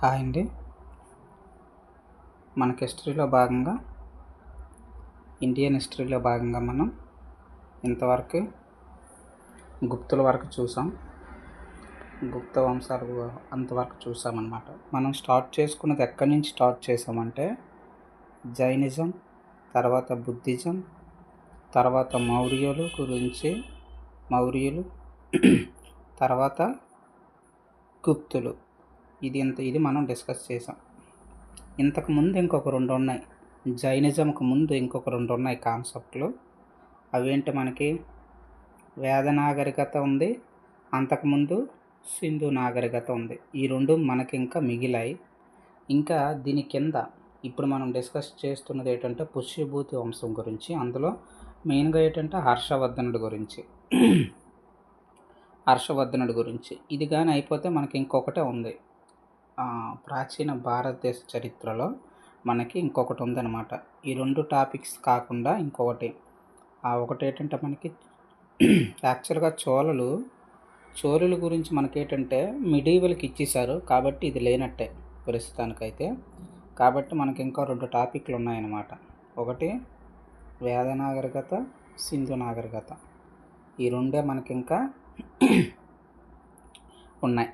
Hi అండి. మనకి హిస్టరీలో భాగంగా ఇండియన్ హిస్టరీలో భాగంగా మనం ఇంతవరకు గుప్తుల వరకు చూసాం. గుప్త వంశాలు అంతవరకు చూసామన్నమాట. మనం స్టార్ట్ చేసుకున్నది ఎక్కడి నుంచి స్టార్ట్ చేసామంటే జైనిజం, తర్వాత బుద్ధిజం, తర్వాత మౌర్యులు తర్వాత గుప్తులు. ఇది మనం డిస్కస్ చేసాం. ఇంతకుముందు ఇంకొక 2 ఉన్నాయి. జైనిజంకు ముందు ఇంకొక 2 ఉన్నాయి కాన్సెప్ట్లు. అవేంటి, మనకి వేద నాగరికత ఉంది, అంతకుముందు సింధు నాగరికత ఉంది. ఈ 2 మనకి ఇంకా మిగిలాయి. ఇంకా దీని కింద ఇప్పుడు మనం డిస్కస్ చేస్తున్నది ఏంటంటే పుష్యభూతి వంశం గురించి. అందులో మెయిన్గా ఏంటంటే హర్షవర్ధనుడి గురించి. ఇది కానీ అయిపోతే మనకి ఇంకొకటే ఉంది. ప్రాచీన భారతదేశ చరిత్రలో మనకి ఇంకొకటి ఉందన్నమాట. ఈ 2 టాపిక్స్ కాకుండా ఇంకొకటి. ఒకటి ఏంటంటే మనకి యాక్చువల్గా చోళుల గురించి మనకేంటంటే మిడీవల్కి ఇచ్చేశారు కాబట్టి ఇది లేనట్టే ప్రస్తుతానికైతే. కాబట్టి మనకి ఇంకా 2 టాపిక్లు ఉన్నాయన్నమాట. ఒకటి వేద నాగరికత, సింధు నాగరికత. ఈ 2 మనకి ఇంకా ఉన్నాయి.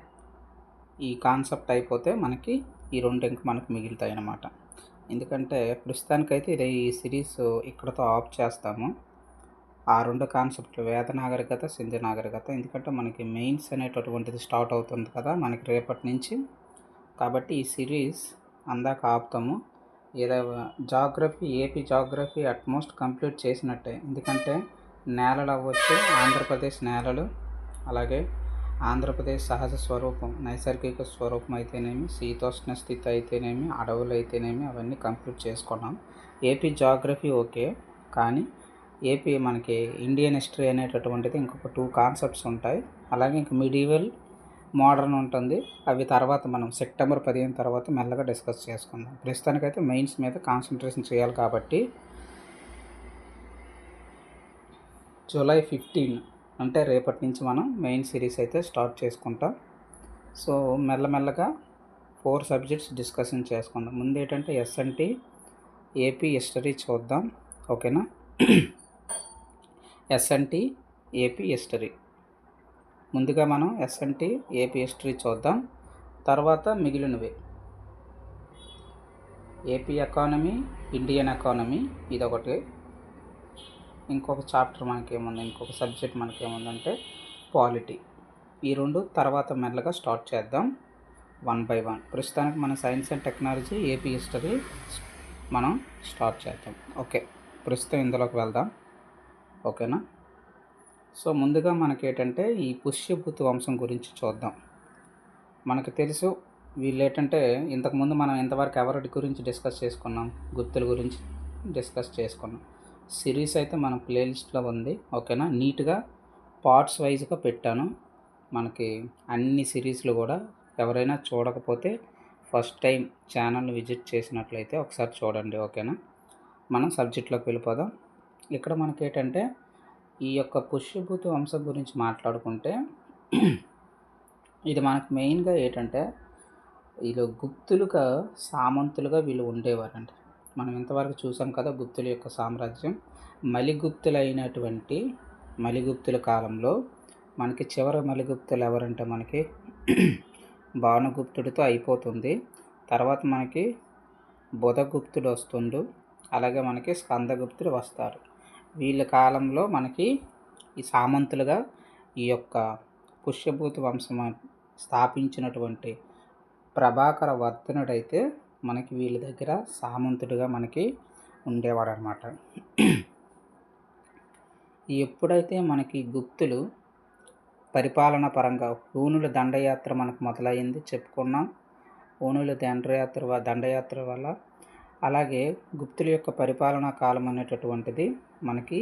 ఈ కాన్సెప్ట్ అయిపోతే మనకి ఈ 2 ఇంకా మనకు మిగులుతాయి అన్నమాట. ఎందుకంటే ప్రస్తుతానికైతే ఈ సిరీస్ ఇక్కడతో ఆఫ్ చేస్తాము. ఆ 2 కాన్సెప్ట్లు వేద నాగరికత, సింధు నాగరికత. ఎందుకంటే మనకి మెయిన్స్ అనేటటువంటిది స్టార్ట్ అవుతుంది కదా మనకి రేపటి నుంచి. కాబట్టి ఈ సిరీస్ అందాక ఆపుతాము. ఏపీ జాగ్రఫీ అట్మోస్ట్ కంప్లీట్ చేసినట్టే. ఎందుకంటే నేలలు అవ్వచ్చు, ఆంధ్రప్రదేశ్ నేలలు, అలాగే ఆంధ్రప్రదేశ్ సహజ స్వరూపం, నైసర్గిక స్వరూపం అయితేనేమి, శీతోష్ణ స్థితి అయితేనేమి, అడవులు అయితేనేమి అవన్నీ కంప్లీట్ చేసుకున్నాం. ఏపీ జాగ్రఫీ ఓకే, కానీ ఏపీ మనకి ఇండియన్ హిస్టరీ అనేటటువంటిది ఇంకొక 2 కాన్సెప్ట్స్ ఉంటాయి. అలాగే ఇంక మిడీవల్, మోడర్న్ ఉంటుంది. అవి తర్వాత మనం సెప్టెంబర్ 15 తర్వాత మెల్లగా డిస్కస్ చేసుకుందాం. ప్రస్తుతానికైతే మెయిన్స్ మీద కాన్సన్ట్రేషన్ చేయాలి కాబట్టి జూలై 15 అంటే రేపటి నుంచి మనం మెయిన్ సిరీస్ అయితే స్టార్ట్ చేసుకుంటాం. సో మెల్లమెల్లగా 4 సబ్జెక్ట్స్ డిస్కషన్ చేసుకుందాం. ముందు ఏంటంటే ఎస్ఎన్టీ ఏపీ హిస్టరీ చూద్దాం, ఓకేనా? SNT AP history. ముందుగా మనం ఎస్ఎన్టీ ఏపీ హిస్టరీ చూద్దాం. తర్వాత మిగిలినవి ఏపీ ఎకానమీ, ఇండియన్ ఎకానమీ, ఇదొకటి. ఇంకొక చాప్టర్ ఇంకొక సబ్జెక్ట్ మనకేముందంటే పాలిటీ. ఈ 2 తర్వాత మెల్లగా స్టార్ట్ చేద్దాం 1 by 1. ప్రస్తుతానికి మన science and technology AP history మనం స్టార్ట్ చేద్దాం. ఓకే, ప్రస్తుతం ఇందులోకి వెళ్దాం, ఓకేనా? సో ముందుగా మనకేంటంటే ఈ పుష్యభూతి వంశం గురించి చూద్దాం. మనకు తెలుసు వీళ్ళు ఏంటంటే ఇంతకుముందు మనం ఇంతవరకు ఎవరి గురించి డిస్కస్ చేసుకున్నాం, గుప్తుల గురించి డిస్కస్ చేసుకున్నాం. సిరీస్ అయితే మన ప్లేలిస్ట్లో ఉంది, ఓకేనా? నీట్గా పార్ట్స్ వైజ్గా పెట్టాను. మనకి అన్ని సిరీస్లు కూడా ఎవరైనా చూడకపోతే ఫస్ట్ టైం ఛానల్ని విజిట్ చేసినట్లయితే ఒకసారి చూడండి, ఓకేనా? మనం సబ్జెక్ట్లోకి వెళ్ళిపోదాం. ఇక్కడ మనకి ఏంటంటే ఈ యొక్క పుష్యభూతి వంశం గురించి మాట్లాడుకుంటే ఇది మనకు మెయిన్గా ఏంటంటే వీళ్ళు గుప్తులుగా, సామంతులుగా వీళ్ళు ఉండేవారంట. మనం ఇంతవరకు చూసాం కదా గుప్తుల యొక్క సామ్రాజ్యం. మలిగుప్తుల కాలంలో మనకి చివరి మలిగుప్తులు ఎవరంటే మనకి భానుగుప్తుడితో అయిపోతుంది. తర్వాత మనకి బుధగుప్తుడు వస్తుండు, అలాగే మనకి స్కందగుప్తుడు వస్తారు. వీళ్ళ కాలంలో మనకి ఈ సామంతులుగా ఈ యొక్క పుష్యభూతి వంశం స్థాపించినటువంటి ప్రభాకర వర్ధనుడైతే మనకి వీళ్ళ దగ్గర సామంతుడిగా మనకి ఉండేవాడు అనమాట. ఎప్పుడైతే మనకి గుప్తులు పరిపాలన పరంగా హూణుల దండయాత్ర మనకు మొదలైంది చెప్పుకున్నాం. హూణుల దండయాత్ర వల్ల అలాగే గుప్తుల యొక్క పరిపాలనా కాలం అనేటటువంటిది మనకి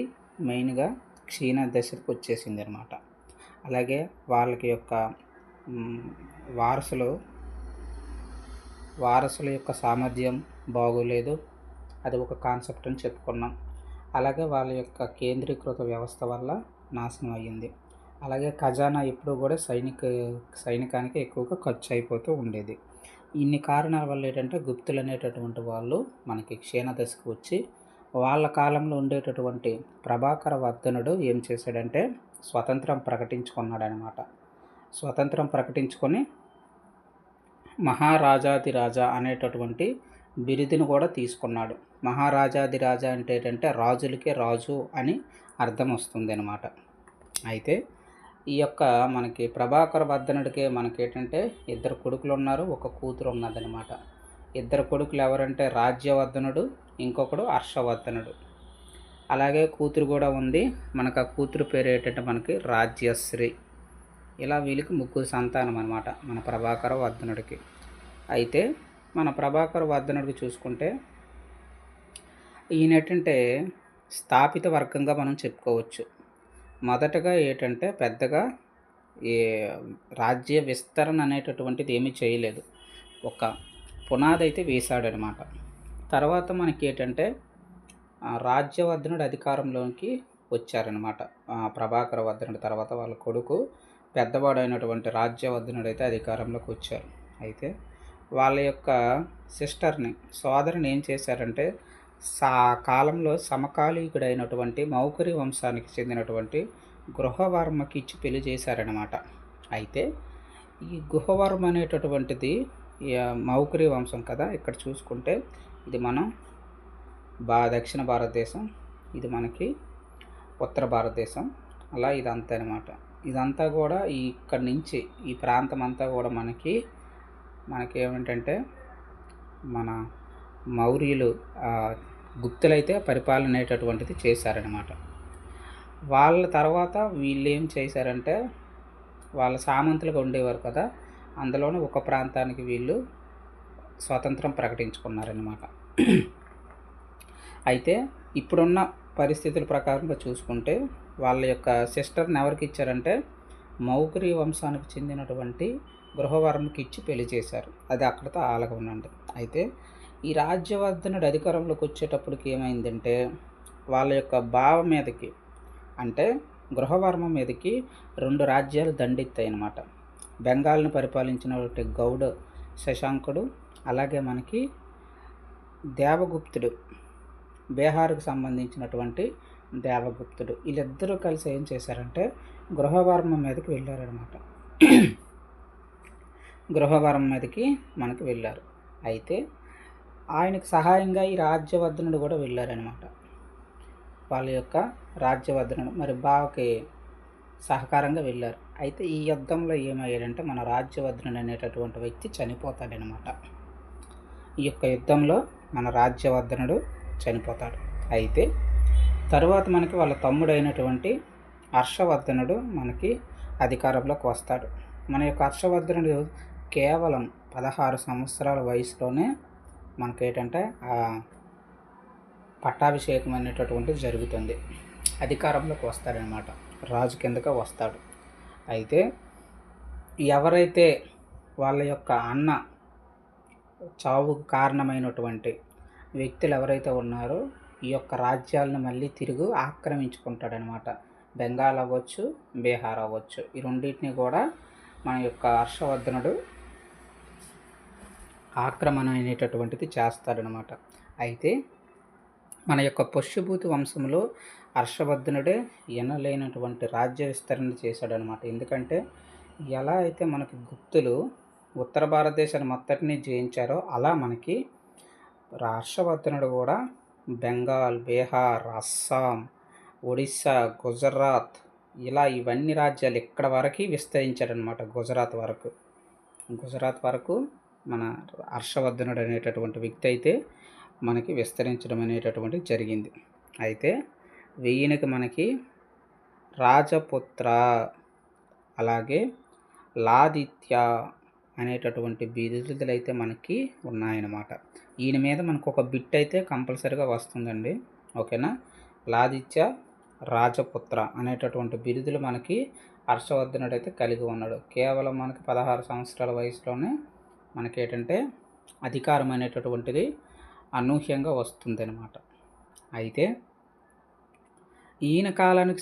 మెయిన్గా క్షీణ దశకు వచ్చేసింది అనమాట. అలాగే వాళ్ళకి యొక్క వారసుల యొక్క సామర్థ్యం బాగోలేదు, అది ఒక కాన్సెప్ట్ అని చెప్పుకున్నాం. అలాగే వాళ్ళ యొక్క కేంద్రీకృత వ్యవస్థ వల్ల నాశనం అయ్యింది. అలాగే ఖజానా ఎప్పుడూ కూడా సైనికానికి ఎక్కువగా ఖర్చు అయిపోతూ ఉండేది. ఇన్ని కారణాల వల్ల ఏంటంటే గుప్తులు అనేటటువంటి వాళ్ళు మనకి క్షీణదశకు వచ్చి వాళ్ళ కాలంలో ఉండేటటువంటి ప్రభాకర వర్ధనుడు ఏం చేశాడంటే స్వతంత్రం ప్రకటించుకున్నాడనమాట. స్వతంత్రం ప్రకటించుకొని మహారాజాదిరాజా అనేటటువంటి బిరుదును కూడా తీసుకున్నాడు. మహారాజాదిరాజా అంటే ఏంటంటే రాజులకే రాజు అని అర్థం వస్తుంది అనమాట. అయితే ఈ యొక్క మనకి ప్రభాకర వర్ధనుడికి మనకి ఏంటంటే ఇద్దరు కొడుకులు ఉన్నారు, ఒక కూతురు ఉన్నదనమాట. ఇద్దరు కొడుకులు ఎవరంటే రాజ్యవర్ధనుడు, ఇంకొకడు హర్షవర్ధనుడు. అలాగే కూతురు కూడా ఉంది. మనకు ఆ కూతురు పేరు ఏంటంటే మనకి రాజ్యశ్రీ. ఇలా వీళ్ళకి ముగ్గురు సంతానం అనమాట మన ప్రభాకర వర్ధనుడికి. అయితే మన ప్రభాకర వర్ధనుడికి చూసుకుంటే ఈయన ఏంటంటే స్థాపిత వర్గంగా మనం చెప్పుకోవచ్చు. మొదటగా ఏంటంటే పెద్దగా ఈ రాజ్య విస్తరణ అనేటటువంటిది ఏమీ చేయలేదు, ఒక పునాది అయితే వేశాడనమాట. తర్వాత మనకి ఏంటంటే రాజ్యవర్ధనుడు అధికారంలోకి వచ్చారనమాట. ప్రభాకర వర్ధనుడి తర్వాత వాళ్ళ కొడుకు పెద్దవాడైనటువంటి రాజ్యవర్ధనుడు అయితే అధికారంలోకి వచ్చారు. అయితే వాళ్ళ యొక్క సిస్టర్ని, సోదరిని ఏం చేశారంటే కాలంలో సమకాలీకుడైనటువంటి మౌఖరి వంశానికి చెందినటువంటి గృహవర్మకి ఇచ్చి పెళ్లి చేశారనమాట. అయితే ఈ గృహవర్మ అనేటటువంటిది మౌఖరి వంశం కదా. ఇక్కడ చూసుకుంటే ఇది మనం దక్షిణ భారతదేశం, ఇది మనకి ఉత్తర భారతదేశం, అలా ఇదంతా అనమాట. ఇదంతా కూడా ఇక్కడి నుంచి ఈ ప్రాంతం అంతా కూడా మనకేమిటంటే మన మౌర్యులు గుప్తులైతే పరిపాలన అనేటటువంటిది చేశారనమాట. వాళ్ళ తర్వాత వీళ్ళు ఏం చేశారంటే వాళ్ళ సామంతులుగా ఉండేవారు కదా, అందులోనే ఒక ప్రాంతానికి వీళ్ళు స్వాతంత్రం ప్రకటించుకున్నారనమాట. అయితే ఇప్పుడున్న పరిస్థితుల ప్రకారంగా చూసుకుంటే వాళ్ళ యొక్క సిస్టర్ని ఎవరికి ఇచ్చారంటే మౌఖరి వంశానికి చెందినటువంటి గృహవర్మకి ఇచ్చి పెళ్లి చేశారు. అది అక్కడితో ఆలగా ఉండండి. అయితే ఈ రాజ్యవర్ధనుడు అధికారంలోకి వచ్చేటప్పటికి ఏమైందంటే వాళ్ళ యొక్క బావ మీదకి అంటే గృహవర్మ మీదకి 2 రాజ్యాలు దండెత్తాయి అన్నమాట. బెంగాల్ని పరిపాలించినటువంటి గౌడ శశాంకుడు, అలాగే మనకి దేవగుప్తుడు, బీహార్కు సంబంధించినటువంటి దేవగుప్తుడు, వీళ్ళిద్దరూ కలిసి ఏం చేశారంటే గృహవర్మ మీదకి వెళ్ళారనమాట. గృహవర్మ మీదకి మనకి వెళ్ళారు. అయితే ఆయనకు సహాయంగా ఈ రాజ్యవర్ధనుడు కూడా వెళ్ళారనమాట. వాళ్ళ యొక్క రాజ్యవర్ధనుడు మరి బావకి సహకారంగా వెళ్ళారు. అయితే ఈ యుద్ధంలో ఏమయ్యాడంటే మన రాజ్యవర్ధనుడు అనేటటువంటి వ్యక్తి చనిపోతాడనమాట. ఈ యొక్క యుద్ధంలో మన రాజ్యవర్ధనుడు చనిపోతాడు. అయితే తరువాత మనకి వాళ్ళ తమ్ముడైనటువంటి హర్షవర్ధనుడు మనకి అధికారంలోకి వస్తాడు. మన యొక్క హర్షవర్ధనుడు కేవలం 16 సంవత్సరాల వయసులోనే మనకేంటంటే పట్టాభిషేకం అనేటటువంటిది జరుగుతుంది. అధికారంలోకి వస్తాడనమాట, రాజు కిందగా వస్తాడు. అయితే ఎవరైతే వాళ్ళ యొక్క అన్న చావుకు కారణమైనటువంటి వ్యక్తులు ఎవరైతే ఉన్నారో ఈ యొక్క రాజ్యాలను మళ్ళీ తిరిగి ఆక్రమించుకుంటాడనమాట. బెంగాల్ అవ్వచ్చు, బీహార్ అవ్వచ్చు, ఈ రెండింటిని కూడా మన యొక్క హర్షవర్ధనుడు ఆక్రమణ అనేటటువంటిది చేస్తాడనమాట. అయితే మన యొక్క పుష్యభూతి వంశంలో హర్షవర్ధనుడే ఎనలేనటువంటి రాజ్య విస్తరణ చేశాడనమాట. ఎందుకంటే ఎలా అయితే మనకి గుప్తులు ఉత్తర భారతదేశాన్ని మొత్తటిని జయించారో అలా మనకి హర్షవర్ధనుడు కూడా బెంగాల్, బీహార్, అస్సాం, ఒడిస్సా, గుజరాత్, ఇలా ఇవన్నీ రాజ్యాలు ఇక్కడ వరకు విస్తరించాడనమాట. గుజరాత్ వరకు మన హర్షవర్ధనుడు అనేటటువంటి వ్యక్తి అయితే మనకి విస్తరించడం అనేటటువంటిది జరిగింది. అయితే వీయనకి మనకి రాజపుత్ర, అలాగే లాదిత్య అనేటటువంటి బిరుదులు అయితే మనకి ఉన్నాయన్నమాట. ఈయన మీద మనకు ఒక బిట్ అయితే కంపల్సరీగా వస్తుందండి, ఓకేనా. లాదిత్య రాజపుత్ర అనేటటువంటి బిరుదులు మనకి హర్షవర్ధనుడు అయితే కలిగి ఉన్నాడు. కేవలం మనకి 16 సంవత్సరాల వయసులోనే మనకి ఏంటంటే అధికారం అనేటటువంటిది అనూహ్యంగా వస్తుంది అనమాట. అయితే ఈయన కాలానికి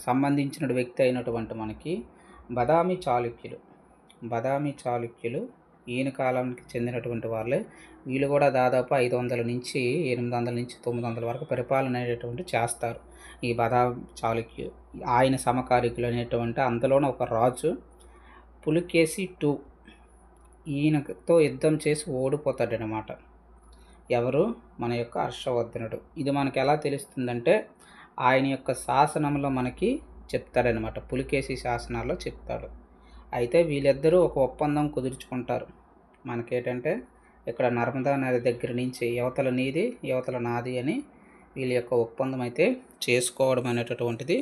సంబంధించిన వ్యక్తి అయినటువంటి మనకి బాదామి చాళుక్యులు ఈయన కాలానికి చెందినటువంటి వాళ్ళే. వీళ్ళు కూడా దాదాపు 500 నుంచి 800 నుంచి 900 వరకు పరిపాలన అనేటటువంటి చేస్తారు. ఈ బదామి చాళుక్యు ఆయన సమకాలికులు అనేటువంటి అందులోనే ఒక రాజు పులికేసి II ఈయనతో యుద్ధం చేసి ఓడిపోతాడనమాట. ఎవరు? మన యొక్క హర్షవర్ధనుడు. ఇది మనకు ఎలా తెలుస్తుందంటే ఆయన యొక్క శాసనంలో మనకి చెప్తాడనమాట. పులికేసి శాసనాల్లో చెప్తాడు. అయితే వీళ్ళిద్దరూ ఒక ఒప్పందం కుదుర్చుకుంటారు. మనకేంటంటే ఇక్కడ నర్మదా నది దగ్గర నుంచి యువతల నీది యువతల నాది అని వీళ్ళ యొక్క ఒప్పందం అయితే చేసుకోవడం అనేటటువంటిది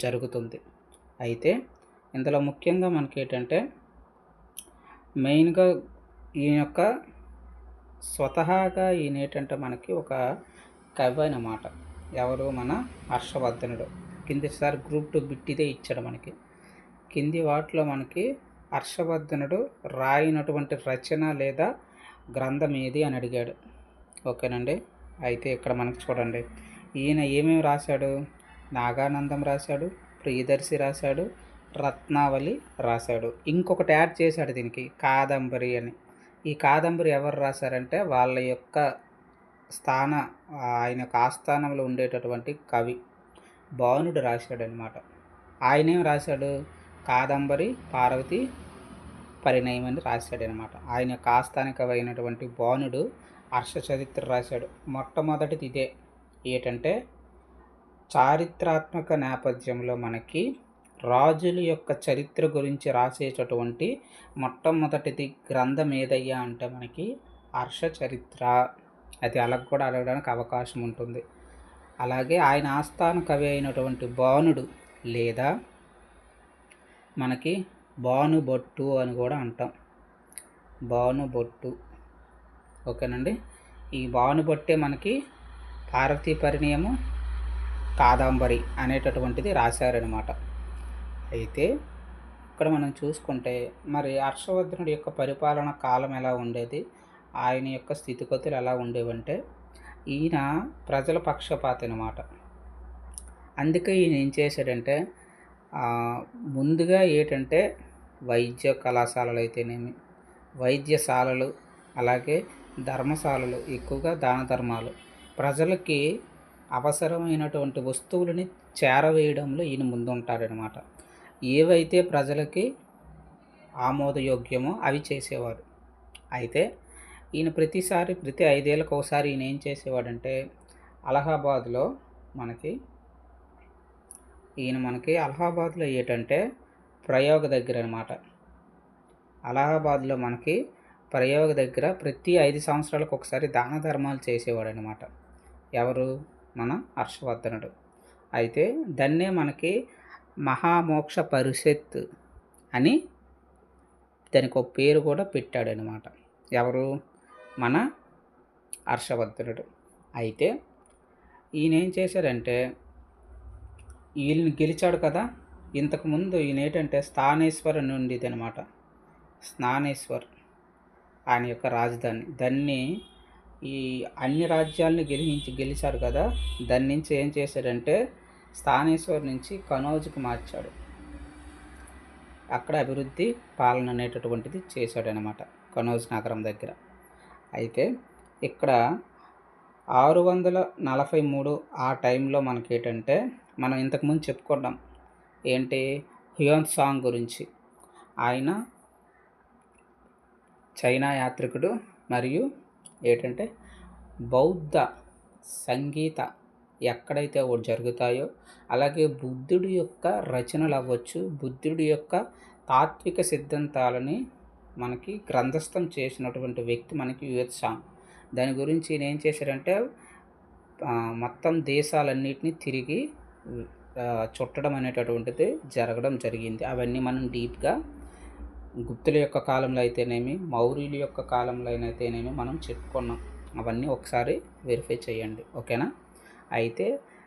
జరుగుతుంది. అయితే ఇందులో ముఖ్యంగా మనకేంటంటే మెయిన్గా ఈయన యొక్క స్వతహాగా ఈయన ఏంటంటే మనకి ఒక కవి అన్నమాట. ఎవరు? మన హర్షవర్ధనుడు. కిందిసారి గ్రూప్ 2 బిట్ ఇదే ఇచ్చాడు మనకి. కింది వాటిలో మనకి హర్షవర్ధనుడు రాయినటువంటి రచన లేదా గ్రంథం ఏది అని అడిగాడు. ఓకేనండి. అయితే ఇక్కడ మనకి చూడండి, ఈయన ఏమేమి రాశాడు? నాగానందం రాశాడు, ప్రియదర్శి రాశాడు, రత్నావళి రాశాడు. ఇంకొకటి యాడ్ చేశాడు దీనికి, కాదంబరి అని. ఈ కాదంబరి ఎవరు రాశారంటే వాళ్ళ యొక్క ఆయన యొక్క ఆస్థానంలో ఉండేటటువంటి కవి బాణుడు రాశాడు అనమాట. ఆయన ఏం రాశాడు? కాదంబరి పార్వతి పరిణయం అని రాశాడనమాట. ఆయన యొక్క ఆస్థాన కవి అయినటువంటి బాణుడు హర్ష చరిత్ర రాశాడు. మొట్టమొదటిది ఇదే. ఏంటంటే చారిత్రాత్మక నేపథ్యంలో మనకి రాజుల యొక్క చరిత్ర గురించి రాసేటటువంటి మొట్టమొదటిది గ్రంథం ఏదయ్యా అంటే మనకి హర్ష చరిత్ర. అది అలా కూడా అడగడానికి అవకాశం ఉంటుంది. అలాగే ఆయన ఆస్థాన కవి అయినటువంటి బాణుడు లేదా మనకి భానుభట్టు అని కూడా అంటాం. భానుభట్టు. ఓకేనండి. ఈ భానుభట్టే మనకి పార్వతీ పరిణయము కాదంబరి అనేటటువంటిది రాశారనమాట. అయితే ఇక్కడ మనం చూసుకుంటే మరి హర్షవర్ధనుడి యొక్క పరిపాలన కాలం ఎలా ఉండేది, ఆయన యొక్క స్థితిగతులు ఎలా ఉండేవంటే ఈయన ప్రజల పక్షపాతి అనమాట. అందుకే ఈయన ఏం చేశాడంటే ముందుగా ఏంటంటే వైద్య కళాశాలలు అయితేనేమి, వైద్యశాలలు, అలాగే ధర్మశాలలు, ఎక్కువగా దాన ధర్మాలు, ప్రజలకి అవసరమైనటువంటి వస్తువులని చేరవేయడంలో ఈయన ముందుంటాడనమాట. ఏవైతే ప్రజలకి ఆమోదయోగ్యమో అవి చేసేవాడు. అయితే ఈయన ప్రతి 5 ఏళ్ళకి ఒకసారి ఈయన ఏం చేసేవాడంటే అలహాబాద్లో అలహాబాద్లో ఏంటంటే ప్రయోగ దగ్గర అనమాట. అలహాబాద్లో మనకి ప్రయోగ దగ్గర ప్రతి 5 సంవత్సరాలకు ఒకసారి దాన ధర్మాలు చేసేవాడు అనమాట. ఎవరు? మన హర్షవర్ధనుడు. అయితే దాన్నే మనకి మహామోక్ష పరిషత్ అని దానికి ఒక పేరు కూడా పెట్టాడనమాట. ఎవరు? మన హర్షవర్ధనుడు. అయితే ఈయన ఏం చేశాడంటే వీళ్ళని గెలిచాడు కదా. ఇంతకుముందు ఈయన ఏంటంటే స్థానేశ్వర్ నుండిది అనమాట. స్నానేశ్వర్ ఆయన యొక్క రాజధాని. దాన్ని ఈ అన్ని రాజ్యాలని గెలిచాడు కదా. దాని నుంచి ఏం చేశాడంటే స్థానేశ్వర్ నుంచి కనౌజ్కి మార్చాడు. అక్కడ అభివృద్ధి పాలన అనేటటువంటిది చేశాడనమాట కనౌజ్ నగరం దగ్గర. అయితే ఇక్కడ 643 ఆ టైంలో మనకి ఏంటంటే మనం ఇంతకుముందు చెప్పుకున్నాం ఏంటి, హ్యూయన్సాంగ్ గురించి. ఆయన చైనా యాత్రికుడు మరియు ఏంటంటే బౌద్ధ సంగీత ఎక్కడైతే జరుగుతాయో, అలాగే బుద్ధుడి యొక్క రచనలు అవ్వచ్చు, బుద్ధుడి యొక్క తాత్విక సిద్ధాంతాలని మనకి గ్రంథస్థం చేసినటువంటి వ్యక్తి మనకి హ్యూయన్సాంగ్. దాని గురించి ఈయన ఏం చేశారంటే మొత్తం దేశాలన్నిటినీ తిరిగి చుట్టడం అనేటటువంటిది జరగడం జరిగింది. అవన్నీ మనం డీప్గా గుప్తుల యొక్క కాలంలో అయితేనేమి, మౌర్యుల యొక్క కాలంలో అయితేనేమి మనం చెప్పుకున్నాం. అవన్నీ ఒకసారి వెరిఫై చేయండి. ఓకేనా. అయితే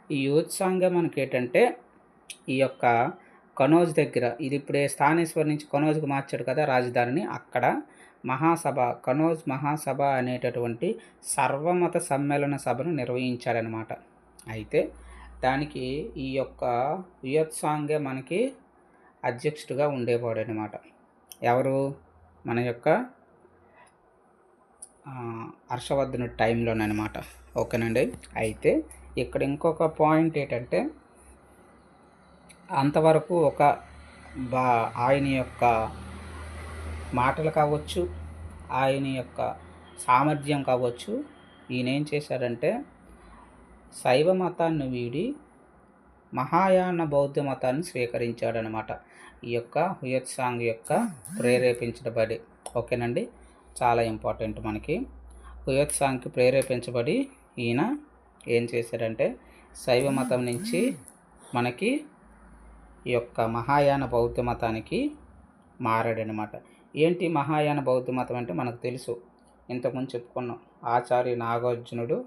ఈ హ్యూయన్సాంగ్ మనకి ఏంటంటే ఈ యొక్క కనౌజ్ దగ్గర, ఇది ఇప్పుడే స్థానేశ్వర్ నుంచి కనౌజ్కి మార్చాడు కదా రాజధానిని, అక్కడ మహాసభ, కనౌజ్ మహాసభ అనేటటువంటి సర్వమత సమ్మేళన సభను నిర్వహించాడనమాట. అయితే దానికి ఈ యొక్క హ్యూయన్సాంగే మనకి అధ్యక్షుడిగా ఉండేవాడు అనమాట. ఎవరు? మన యొక్క హర్షవర్ధనుడి టైంలోనమాట. ఓకేనండి. అయితే ఇక్కడ ఇంకొక పాయింట్ ఏంటంటే, అంతవరకు ఆయన యొక్క మాటలు కావచ్చు, ఆయన యొక్క సామర్థ్యం కావచ్చు, ఈయన ఏం చేశాడంటే శైవ మతాన్ని వీడి మహాయాన బౌద్ధ మతాన్ని స్వీకరించాడనమాట. ఈ యొక్క హుయత్సాంగ్ యొక్క ప్రేరేపించబడి. ఓకేనండి. చాలా ఇంపార్టెంట్ మనకి. హుయత్సాంగ్కి ప్రేరేపించబడి ఈయన ఏం చేశాడంటే శైవ మతం నుంచి మనకి ఈ యొక్క మహాయాన బౌద్ధ మతానికి మారాడనమాట. ఏంటి మహాయాన బౌద్ధ మతం అంటే మనకు తెలుసు, ఇంతకుముందు చెప్పుకున్నాం. ఆచార్య నాగార్జునుడు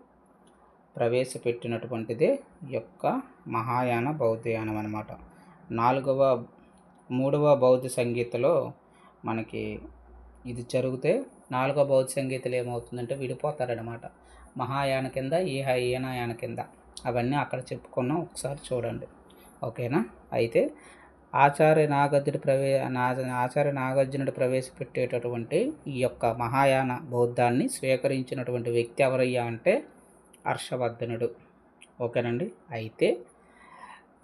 ప్రవేశపెట్టినటువంటిదే ఈ యొక్క మహాయాన బౌద్ధయానం అనమాట. మూడవ బౌద్ధ సంగీతలో మనకి ఇది జరిగితే 4వ బౌద్ధ సంగీతలు ఏమవుతుందంటే విడిపోతారనమాట. మహాయాన కింద ఈయనయాన కింద. అవన్నీ అక్కడ చెప్పుకున్నాం, ఒకసారి చూడండి. ఓకేనా. అయితే ఆచార్య నాగార్జునుడు ప్రవేశపెట్టేటటువంటి ఈ యొక్క మహాయాన బౌద్ధాన్ని స్వీకరించినటువంటి వ్యక్తి ఎవరయ్యా అంటే హర్షవర్ధనుడు. ఓకేనండి. అయితే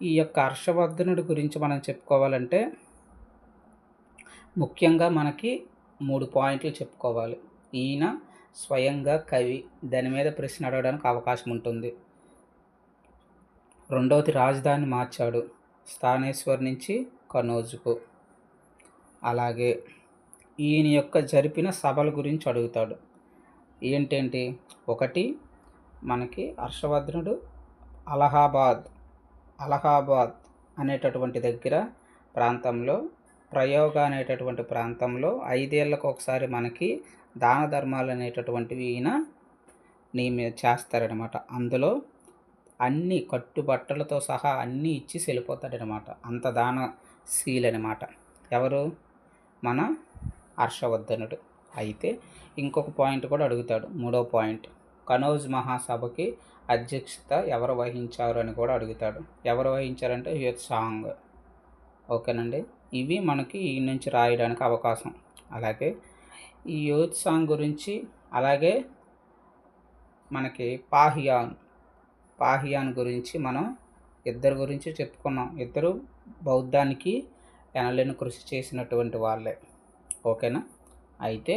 ఈ యొక్క హర్షవర్ధనుడి గురించి మనం చెప్పుకోవాలంటే ముఖ్యంగా మనకి 3 పాయింట్లు చెప్పుకోవాలి. ఈయన స్వయంగా కవి, దాని మీద ప్రశ్న అడగడానికి అవకాశం ఉంటుంది. రెండవది రాజధాని మార్చాడు, స్థానేశ్వర్ నుంచి కనోజుకు. అలాగే ఈయన యొక్క జరిపిన సభల గురించి అడుగుతాడు. ఏంటేంటి? ఒకటి మనకి హర్షవర్ధనుడు అలహాబాద్ అనేటటువంటి దగ్గర ప్రాంతంలో, ప్రయోగ అనేటటువంటి ప్రాంతంలో 5 ఏళ్ళకు ఒకసారి మనకి దాన ధర్మాలు అనేటటువంటివి ఈయన చేస్తారనమాట. అందులో అన్ని కట్టుబట్టలతో సహా అన్నీ ఇచ్చి వెళ్ళిపోతాడనమాట. అంత దానశీలనమాట. ఎవరు? మన హర్షవర్ధనుడు. అయితే ఇంకొక పాయింట్ కూడా అడుగుతాడు, 3వ పాయింట్. కనౌజ్ మహాసభకి అధ్యక్షత ఎవరు వహించారు అని కూడా అడుగుతాడు. ఎవరు వహించారంటే హుయత్సాంగ్. ఓకేనండి. ఇవి మనకి ఈ నుంచి రాయడానికి అవకాశం. అలాగే ఈ హుయత్సాంగ్ గురించి, అలాగే మనకి పాహియాన్ గురించి మనం ఇద్దరు గురించి చెప్పుకున్నాం. ఇద్దరు బౌద్ధానికి ఎనలేని కృషి చేసినటువంటి వాళ్ళే. ఓకేనా. అయితే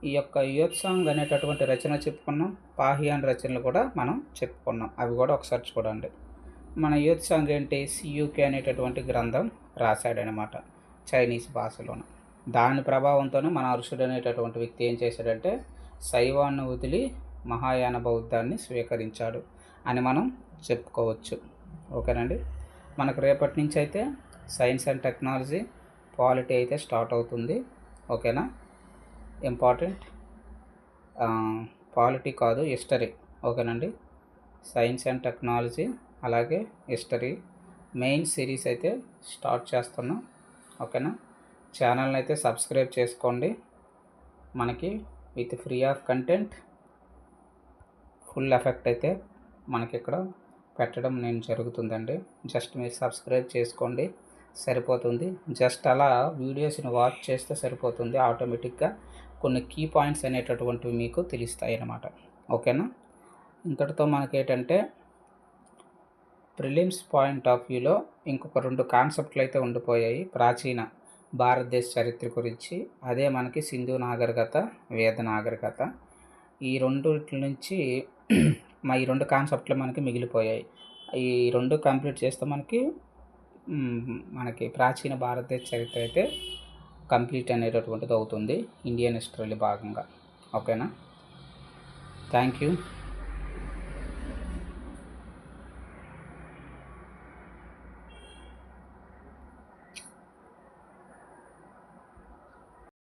ఈ యొక్క హుయత్సాంగ్ అనేటటువంటి రచన చెప్పుకున్నాం, పాహియాన్ రచనలు కూడా మనం చెప్పుకున్నాం. అవి కూడా ఒకసారి చూడండి. మన హుయత్సాంగ్ ఏంటి? సియూకే అనేటటువంటి గ్రంథం రాశాడనమాట చైనీస్ భాషలోను. దాని ప్రభావంతోనే మన హర్షుడు అనేటటువంటి వ్యక్తి ఏం చేశాడంటే శైవాన్ని వదిలి మహాయాన బౌద్ధాన్ని స్వీకరించాడు అని మనం చెప్పుకోవచ్చు. ఓకేనండి. మనకు రేపటి నుంచి అయితే సైన్స్ అండ్ టెక్నాలజీ, పాలిటీ అయితే స్టార్ట్ అవుతుంది. ఓకేనా. ఇంపార్టెంట్ పాలిటీ కాదు, హిస్టరీ. ఓకేనండి. సైన్స్ అండ్ టెక్నాలజీ అలాగే హిస్టరీ మెయిన్ సిరీస్ అయితే స్టార్ట్ చేస్తున్నాం. ఓకేనా. ఛానల్ని అయితే సబ్స్క్రైబ్ చేసుకోండి. మనకి with free of content, full effect అయితే మనకి ఇక్కడ పెట్టడం జరుగుతుందండి. జస్ట్ మీరు సబ్స్క్రైబ్ చేసుకోండి, సరిపోతుంది. జస్ట్ అలా వీడియోస్ని వాచ్ చేస్తే సరిపోతుంది. ఆటోమేటిక్గా కొన్ని కీ పాయింట్స్ అనేటటువంటివి మీకు తెలుస్తాయి అన్నమాట. ఓకేనా. ఇంతటితో మనకేంటంటే ప్రిలిమ్స్ పాయింట్ ఆఫ్ వ్యూలో ఇంకొక 2 కాన్సెప్ట్లు అయితే ఉండిపోయాయి ప్రాచీన భారతదేశ చరిత్ర గురించి. అదే మనకి సింధు నాగరికత, వేద నాగరికత. ఈ రెండిటి నుంచి ఈ 2 కాన్సెప్ట్లు మనకి మిగిలిపోయాయి. ఈ 2 కంప్లీట్ చేస్తే మనకి ప్రాచీన భారతదేశ చరిత్ర అయితే కంప్లీట్ అనేటటువంటిది అవుతుంది ఇండియన్ హిస్టరీలో భాగంగా. ఓకేనా. Thank you.